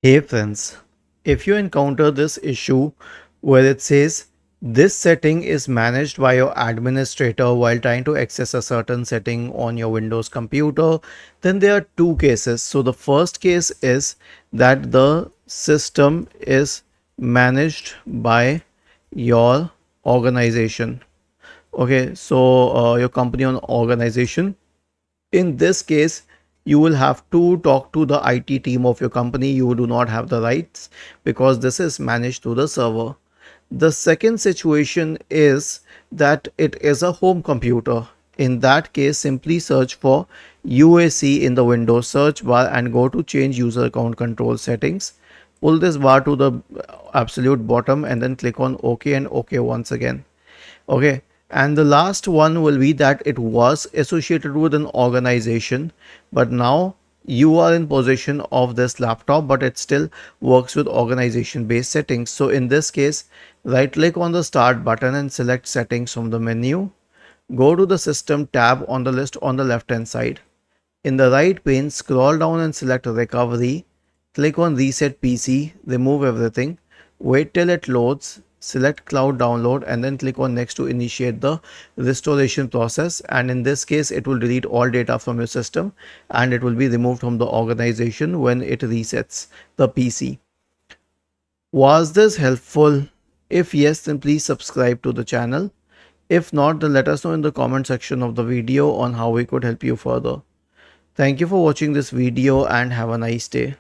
Hey friends, if you encounter this issue where it says this setting is managed by your administrator while trying to access a certain setting on your Windows computer, then there are two cases. So the first case is that the system is managed by your organization. Okay, so your company or organization. In this case, you will have to talk to the IT team of your company. You do not have the rights because this is managed through the server. The second situation is that it is a home computer. In that case, simply search for UAC in the Windows search bar and go to change user account control settings. Pull this bar to the absolute bottom and then click on OK and OK once again. Okay, and the last one will be that it was associated with an organization, but now you are in possession of this laptop, but it still works with organization based settings. So in this case, right click on the start button and select settings from the menu. Go to the system tab on the list on the left hand side. In the right pane, scroll down and select recovery. Click on reset PC, remove everything. Wait till it loads, select cloud download and then click on next to initiate the restoration process. And in this case, it will delete all data from your system and it will be removed from the organization when it resets the PC. Was this helpful? If yes, then please subscribe to the channel. If not, then let us know in the comment section of the video on how we could help you further. Thank you for watching this video and have a nice day.